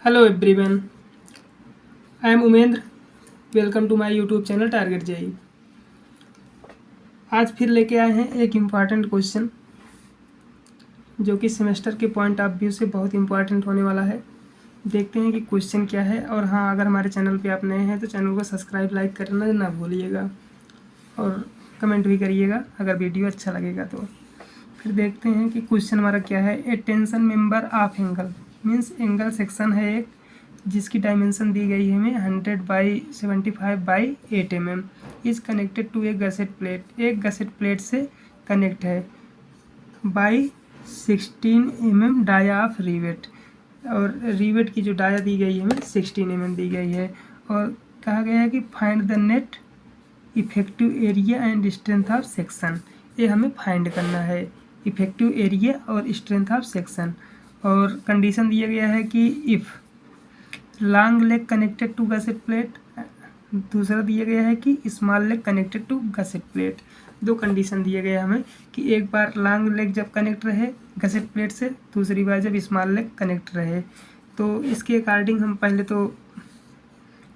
Hello everyone, I am Umendra. Welcome to my YouTube channel target JE. आज फिर लेके आए हैं एक इम्पॉर्टेंट क्वेश्चन जो कि सेमेस्टर के पॉइंट ऑफ व्यू से बहुत इम्पॉर्टेंट होने वाला है। देखते हैं कि क्वेश्चन क्या है। और हाँ, अगर हमारे चैनल पे आप नए हैं तो चैनल को सब्सक्राइब लाइक करना ना भूलिएगा और कमेंट भी करिएगा अगर वीडियो अच्छा लगेगा तो। फिर देखते हैं कि क्वेश्चन हमारा क्या है। A tension member of angle means angle section है एक, जिसकी डायमेंशन दी गई है हमें 100/75/8 mm is connected to a gusset plate. एक गसेट प्लेट से कनेक्ट है by 16 mm dia of rivet. और रिवेट की जो डाया दी गई है हमें 16 mm दी गई है। और कहा गया है कि find the net effective area and strength of section. ये हमें फाइंड करना है, इफेक्टिव एरिया और स्ट्रेंथ ऑफ सेक्शन। और कंडीशन दिया गया है कि if long leg connected to gusset plate, दूसरा दिया गया है कि small leg connected to gusset plate. दो कंडीशन दिए गए हमें कि एक बार लॉन्ग लेग जब कनेक्ट रहे गसेट प्लेट से, दूसरी बार जब स्मॉल लेग कनेक्ट रहे। तो इसके अकॉर्डिंग हम पहले तो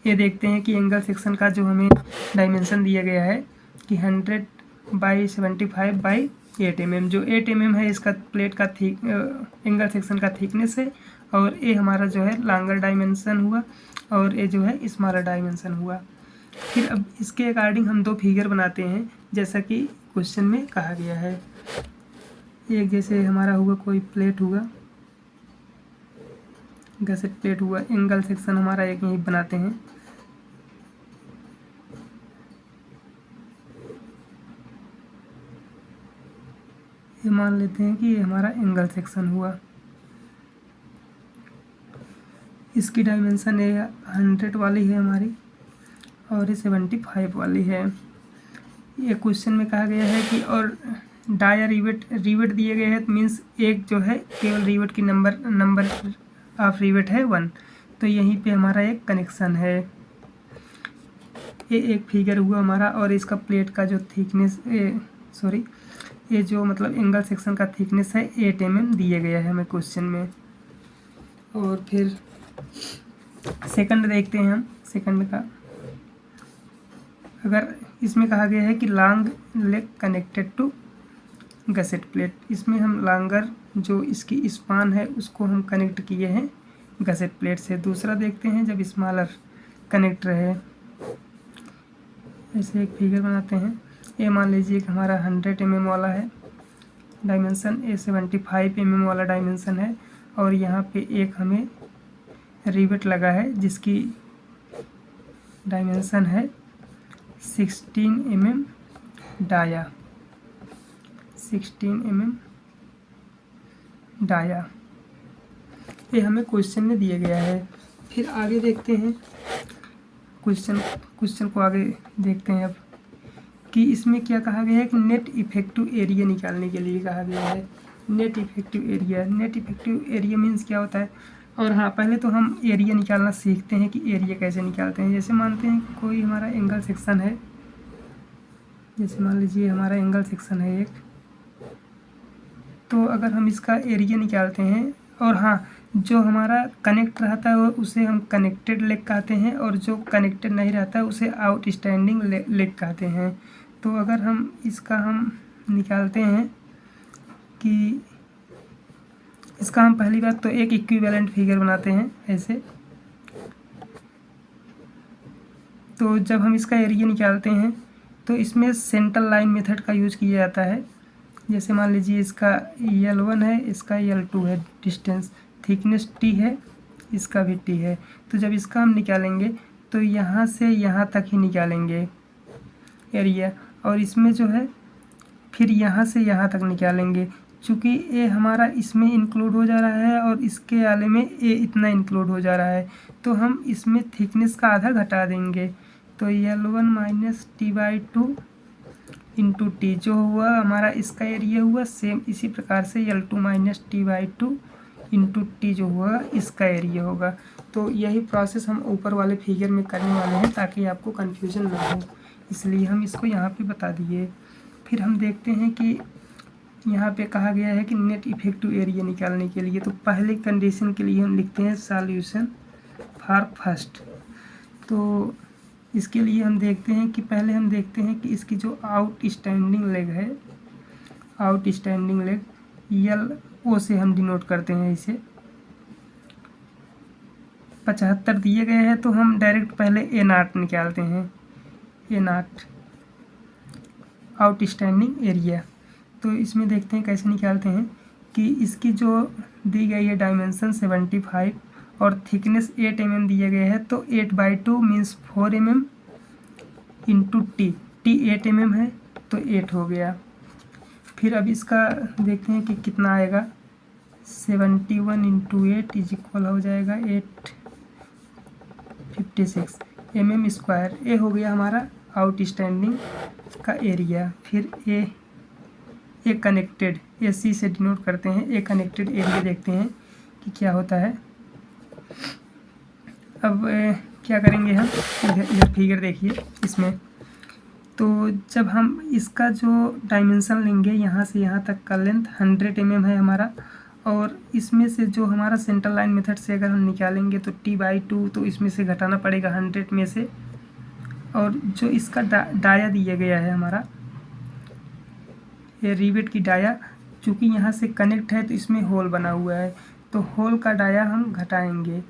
ये देखते हैं कि एंगल सेक्शन का जो हमें डायमेंशन दिया गया है कि 100/75/8 mm। जो 8 mm है इसका प्लेट का एंगल सेक्शन का थिकनेस है। और ये हमारा जो है लॉन्गर डायमेंशन हुआ और ये जो है स्मॉलर डायमेंशन हुआ। फिर अब इसके अकॉर्डिंग हम दो फिगर बनाते हैं जैसा कि क्वेश्चन में कहा गया है। एक जैसे हमारा हुआ कोई प्लेट हुआ, गसेट प्लेट हुआ, एंगल सेक्शन हमारा एक यही बनाते हैं। ये मान लेते हैं कि ये हमारा एंगल सेक्शन हुआ। इसकी डायमेंशन ये 100 वाली है हमारी और ये 75 वाली है। ये क्वेश्चन में कहा गया है कि और डाया रिवेट दिए गए हैं, मीन्स एक जो है केवल रिवेट की नंबर ऑफ रिवेट है 1। तो यहीं पे हमारा एक कनेक्शन है। ये एक फिगर हुआ हमारा। और इसका प्लेट का जो थिकनेस ये जो मतलब एंगल सेक्शन का थिकनेस है 8 mm दिए गया है हमें क्वेश्चन में। और फिर सेकंड देखते हैं हम। सेकंड का अगर इसमें कहा गया है कि long leg connected to gusset plate, इसमें हम लॉन्गर जो इसकी स्पान है उसको हम कनेक्ट किए हैं गसेट प्लेट से। दूसरा देखते हैं जब स्मॉलर कनेक्ट रहे। ऐसे एक फिगर बनाते हैं। ये मान लीजिए कि हमारा 100 mm वाला है डायमेंशन, ये 75 mm वाला डायमेंशन है। और यहाँ पे एक हमें रिवेट लगा है जिसकी डायमेंशन है 16 mm डाया, 16 mm डाया। ये हमें क्वेश्चन में दिया गया है। फिर आगे देखते हैं क्वेश्चन को आगे देखते हैं अब कि इसमें क्या कहा गया है कि नेट इफेक्टिव एरिया निकालने के लिए कहा गया है। नेट इफेक्टिव एरिया मीन्स क्या होता है। और हाँ, पहले तो हम एरिया निकालना सीखते हैं कि एरिया कैसे निकालते हैं। जैसे मानते हैं कोई हमारा एंगल सेक्शन है, जैसे मान लीजिए हमारा एंगल सेक्शन है एक, तो अगर हम इसका एरिया निकालते हैं और हाँ, जो हमारा कनेक्ट रहता है वो उसे हम कनेक्टेड लेग कहते हैं और जो कनेक्टेड नहीं रहता है उसे आउटस्टैंडिंग लेग कहते हैं। तो अगर हम इसका हम निकालते हैं कि इसका हम पहली बात तो एक इक्विवेलेंट फिगर बनाते हैं ऐसे। तो जब हम इसका एरिया निकालते हैं तो इसमें सेंट्रल लाइन मेथड का यूज़ किया जाता है। जैसे मान लीजिए इसका L1 है, इसका L2 है, डिस्टेंस थिकनेस T है, इसका भी T है। तो जब इसका हम निकालेंगे तो यहाँ से यहाँ तक ही निकालेंगे एरिया, और इसमें जो है फिर यहाँ से यहाँ तक निकालेंगे। चूँकि ये हमारा इसमें इंक्लूड हो जा रहा है और इसके आले में ये इतना इंक्लूड हो जा रहा है, तो हम इसमें थिकनेस का आधा घटा देंगे। तो L1 - T/2 इंटू टी जो हुआ हमारा इसका एरिया हुआ, सेम इसी प्रकार से L2 - T/2 इंटू टी जो हुआ इसका एरिया होगा। तो यही प्रोसेस हम ऊपर वाले फिगर में करने वाले हैं ताकि आपको कन्फ्यूजन ना हो, इसलिए हम इसको यहाँ पे बता दिए। फिर हम देखते हैं कि यहाँ पे कहा गया है कि नेट इफेक्टिव एरिया निकालने के लिए, तो पहले कंडीशन के लिए हम लिखते हैं सॉल्यूशन फॉर फर्स्ट। तो इसके लिए हम देखते हैं कि पहले हम देखते हैं कि इसकी जो आउटस्टैंडिंग लेग है, आउटस्टैंडिंग लेग LO से हम डिनोट करते हैं इसे। 75 दिए गए हैं तो हम डायरेक्ट पहले A0 निकालते हैं, A0 आउटस्टैंडिंग एरिया। तो इसमें देखते हैं कैसे निकालते हैं कि इसकी जो दी गई है डायमेंशन 75 और थिकनेस 8 mm दिया गया है, तो 8/2 means 4 mm into T 8 mm है तो 8 हो गया। फिर अब इसका देखते हैं कि कितना आएगा, 71 इंटू 8 इज इक्वल हो जाएगा 856 mm²। ए हो गया हमारा आउटस्टैंडिंग का एरिया। फिर ए कनेक्टेड AC से डिनोट करते हैं, ए कनेक्टेड एरिया देखते हैं कि क्या होता है। अब क्या करेंगे हम, इधर फिगर देखिए इसमें। तो जब हम इसका जो डायमेंशन लेंगे यहाँ से यहाँ तक का लेंथ 100 mm है हमारा, और इसमें से जो हमारा सेंटर लाइन मेथड से अगर हम निकालेंगे तो T/2, तो इसमें से घटाना पड़ेगा 100 में से। और जो इसका डाया दिया गया है हमारा, ये रिवेट की डाया, चूँकि यहाँ से कनेक्ट है तो इसमें होल बना हुआ है, तो होल का डाया हम घटाएंगे,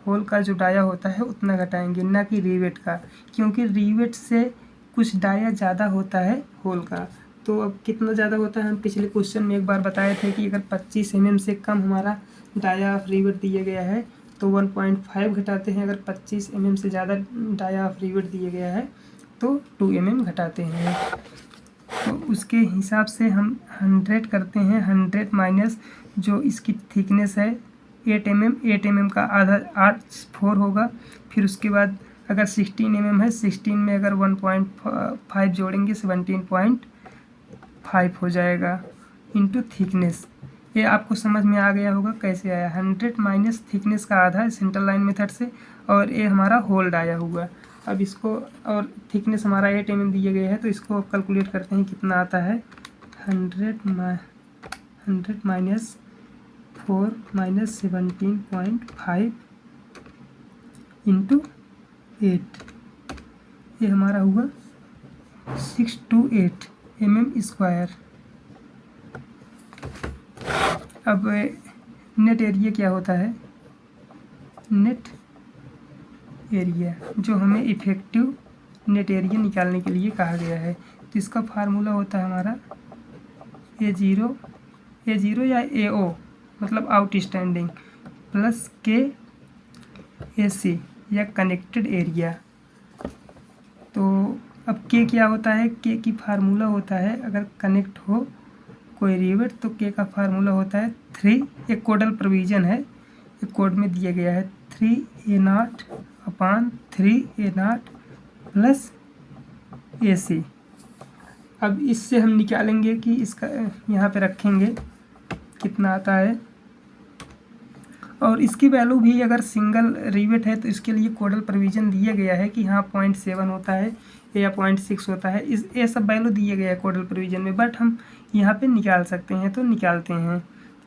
होल का जो डाया होता है उतना घटाएंगे, ना कि रिवेट का, क्योंकि रिवेट से कुछ डाया ज़्यादा होता है होल का। तो अब कितना ज़्यादा होता है, हम पिछले क्वेश्चन में एक बार बताए थे कि अगर 25 mm से कम हमारा डाया ऑफ रिवेट दिया गया है तो 1.5 घटाते हैं, अगर 25 mm से ज़्यादा डाया ऑफ रिवेट दिया गया है तो 2 mm घटाते हैं। तो उसके हिसाब से हम 100 करते हैं, 100 माइनस जो इसकी थिकनेस है 8 mm का आधा 4 होगा। फिर उसके बाद अगर 16 mm है, 16 में अगर 1.5 जोड़ेंगे 17.5 हो जाएगा इंटू थिकनेस। ये आपको समझ में आ गया होगा कैसे आया, 100 माइनस थिकनेस का आधा सेंटर लाइन मेथड से, और ये हमारा होल्ड आया हुआ। अब इसको, और थिकनेस हमारा 8 mm दिए गए हैं, तो इसको कैलकुलेट करते हैं कितना आता है। 100 माइनस 4 माइनस 17.5 इंटू 8, ये हमारा हुआ 628 mm²। अब नेट एरिया क्या होता है, नेट एरिया जो हमें इफेक्टिव नेट एरिया निकालने के लिए कहा गया है, तो इसका फार्मूला होता है हमारा A0 या AO मतलब आउटस्टैंडिंग प्लस KAC या कनेक्टेड एरिया। तो अब K क्या होता है, K की फार्मूला होता है अगर कनेक्ट हो कोई रिवेट तो K का फार्मूला होता है 3, एक कोडल प्रोविज़न है, एक कोड में दिया गया है 3A0/3A0 प्लस AC। अब इससे हम निकालेंगे कि इसका यहाँ पे रखेंगे कितना आता है, और इसकी वैल्यू भी अगर सिंगल रिवेट है तो इसके लिए कोडल प्रोविज़न दिया गया है कि हाँ 0.7 होता है या 0.6 होता है, ये सब वैल्यू दिए गया है कोडल प्रोविज़न में, बट हम यहाँ पे निकाल सकते हैं तो निकालते हैं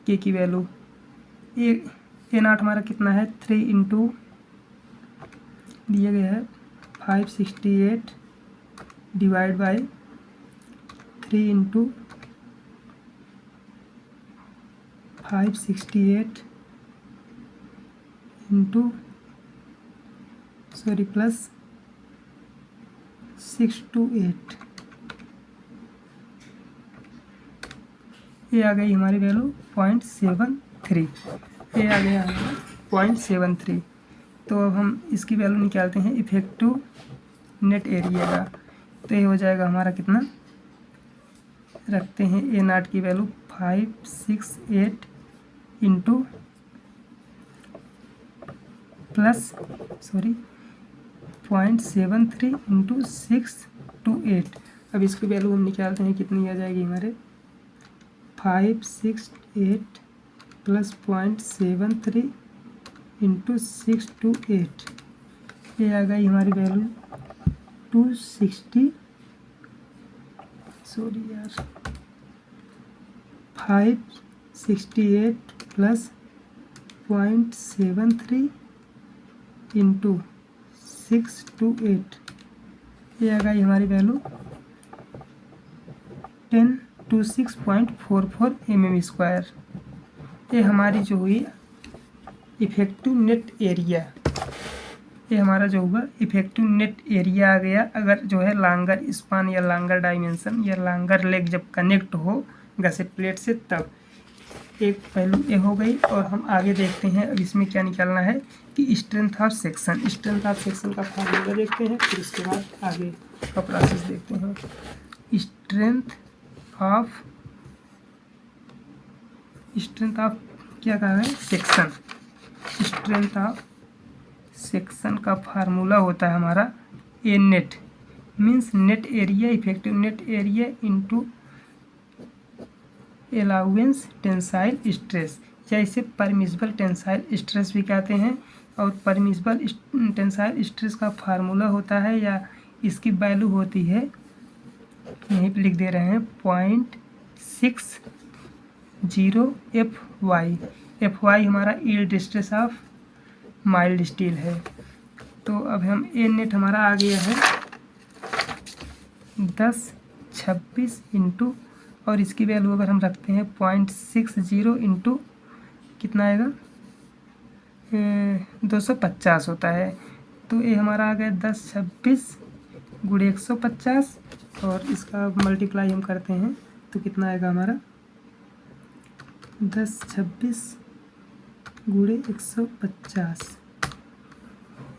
के की वैल्यू। A0 हमारा कितना है, 3 इंटू दिया गया है 568 divide by 3 into 568 into plus 628, ये आ गई हमारी वैल्यू 0.73, ये आ गया हमारा 0.73। तो अब हम इसकी वैल्यू निकालते हैं इफेक्टिव नेट एरिया का, तो ये हो जाएगा हमारा कितना, रखते हैं A0 की वैल्यू 568 इंटू प्लस 0.73 इंटू 628। अब इसकी वैल्यू हम निकालते हैं कितनी आ जाएगी हमारे, 568 प्लस 0.73 इंटू 628, ये आ गई हमारी वैल्यू 260, 568 प्लस 0.73 इंटू 628, ये आ गई हमारी वैल्यू 1026.44 mm²। ये हमारी जो हुई इफ़ेक्टिव नेट एरिया, ये हमारा जो हुआ इफ़ेक्टिव नेट एरिया आ गया। अगर जो है लॉन्गर स्पान या लॉन्गर डायमेंशन या लॉन्गर लेग जब कनेक्ट हो गसेट प्लेट से, तब एक पहलू ये हो गई। और हम आगे देखते हैं अब इसमें क्या निकालना है कि strength of section. Strength of section का फार्मूला देखते हैं, फिर उसके बाद आगे का प्रोसेस देखते हैं। स्ट्रेंथ ऑफ क्या कहा है, सेक्शन। स्ट्रेंथ ऑफ सेक्शन का फार्मूला होता है हमारा A net means net area, effective net area into allowance tensile stress, या इसे परमिसिबल टेंसाइल स्ट्रेस भी कहते हैं। और परमिसिबल टेंसाइल स्ट्रेस का फार्मूला होता है या इसकी वैल्यू होती है, यहीं पे लिख दे रहे हैं 0.60 Fy हमारा yield stress of mild steel है। तो अब हम ए नेट हमारा आ गया है 1026 इंटू, और इसकी वैल्यू अगर हम रखते हैं 0.60 इंटू कितना आएगा 250 होता है। तो ये हमारा आ गया 1026 गुणे 150, और इसका मल्टीप्लाई हम करते हैं तो कितना आएगा हमारा 1026 गुणे 150,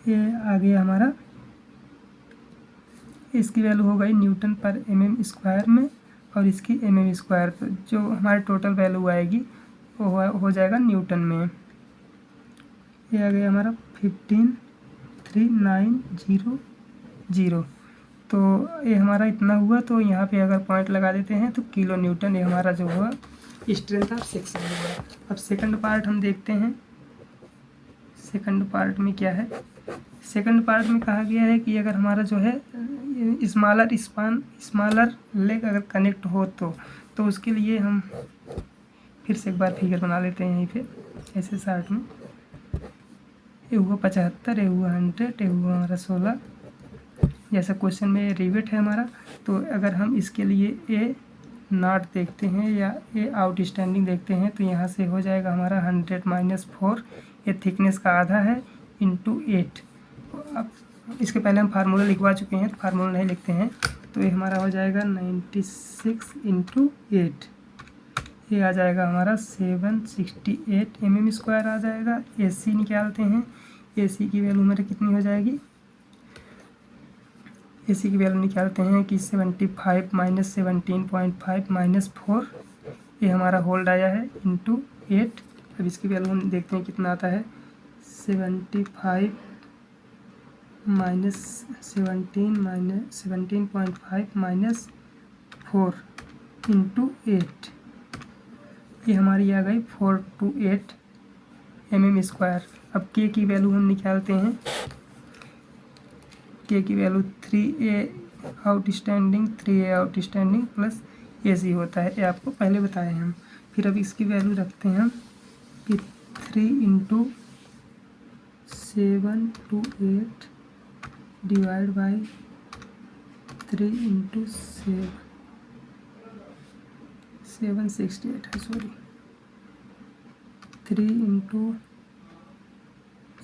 ये आ गया हमारा। इसकी वैल्यू हो गई न्यूटन पर mm² में, और इसकी mm², तो जो हमारी टोटल वैल्यू आएगी वो हो जाएगा न्यूटन में। ये आ गया हमारा 153900। तो ये हमारा इतना हुआ, तो यहाँ पे अगर पॉइंट लगा देते हैं तो किलो न्यूटन ये हमारा जो हुआ स्ट्रेंथ ऑफ सेक्शन हुआ। अब सेकंड पार्ट हम देखते हैं। सेकंड पार्ट में क्या है, सेकंड पार्ट में कहा गया है कि अगर हमारा जो है स्मॉलर लेग अगर कनेक्ट हो तो उसके लिए हम फिर से एक बार फिगर बना लेते हैं यहीं पे ऐसे शार्ट में। ये हुआ 75, ये हुआ 100, ये हुआ हमारा 16, जैसा क्वेश्चन में रिवेट है हमारा। तो अगर हम इसके लिए ए नॉट देखते हैं या ए आउटस्टैंडिंग देखते हैं तो यहाँ से हो जाएगा हमारा 100 - 4, ये थिकनेस का आधा है, इंटू 8। अब इसके पहले हम फार्मूला लिखवा चुके हैं तो फार्मूला नहीं लिखते हैं। तो ये हमारा हो जाएगा 96 इंटू 8, ये आ जाएगा हमारा 768 mm² आ जाएगा। AC निकालते हैं, AC की वैल्यू मेरे कितनी हो जाएगी, AC की वैल्यू निकालते हैं कि 75 - 17.5 - 4, ये हमारा होल्ड आया है, इंटू 8। अब इसकी वैल्यू हम देखते हैं कितना आता है, 75 - 17.5 - 4 इंटू 8, ये हमारी आ गई 428 mm²। अब K की वैल्यू हम निकालते हैं, K की value 3A outstanding plus AC होता है, ये आपको पहले बताए हैं हम। फिर अब इसकी वैल्यू रखते हैं हम कि 3 इंटू 728 डिवाइड बाई 3 इंटू 768 है, sorry 3 into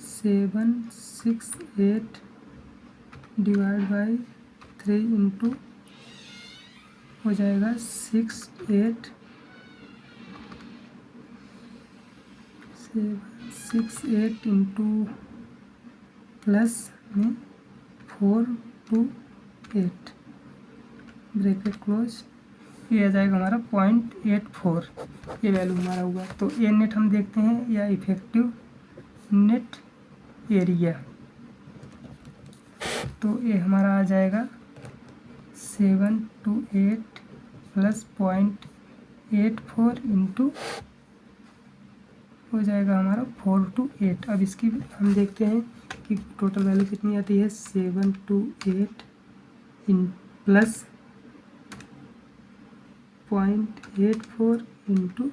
768 divide by 3 into हो जाएगा 68 इंटू प्लस में 428 ब्रैकेट क्लोज, ये आ जाएगा हमारा 0.84, ये वैल्यू हमारा हुआ। तो ए नेट हम देखते हैं या इफेक्टिव नेट एरिया, तो ये हमारा आ जाएगा 728 प्लस 0.84 इंटू हो जाएगा हमारा 428। अब इसकी हम देखते हैं कि टोटल वैल्यू कितनी आती है, 728 इन प्लस 0.84 इंटू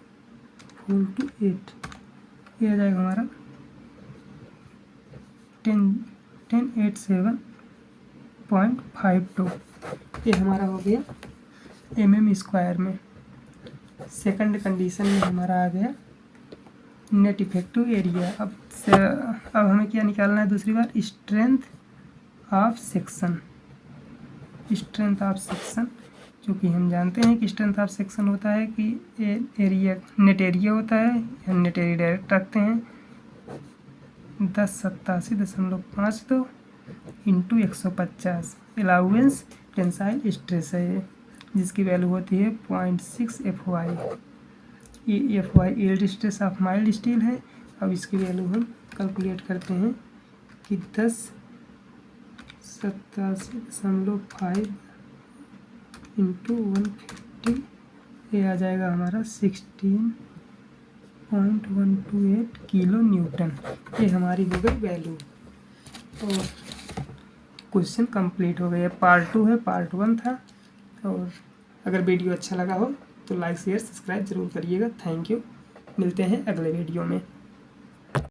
4/8, ये आ जाएगा हमारा 1087.52। ये हमारा हो गया mm² में। सेकंड कंडीशन में हमारा आ गया नेट इफेक्टिव एरिया। अब हमें क्या निकालना है दूसरी बार, strength of section. Strength of section, क्योंकि हम जानते हैं कि स्ट्रेंथ ऑफ सेक्शन होता है कि एरिया नेट एरिया होता है, हम नेट एरिया डायरेक्ट रखते हैं 1087.52 इंटू 150। अलाउंस टेंसाइल स्ट्रेस है ये, जिसकी वैल्यू होती है 0.6 FY। ये FY yield stress of mild steel है। अब इसकी वैल्यू हम कैलकुलेट करते हैं कि 1087.5 इंटू 150, ये आ जाएगा हमारा 16.128 किलो न्यूटन। ये हमारी हो गई वैल्यू। और क्वेश्चन कंप्लीट हो गया। पार्ट 2 है, पार्ट 1 था। और अगर वीडियो अच्छा लगा हो तो लाइक शेयर सब्सक्राइब ज़रूर करिएगा। थैंक यू, मिलते हैं अगले वीडियो में।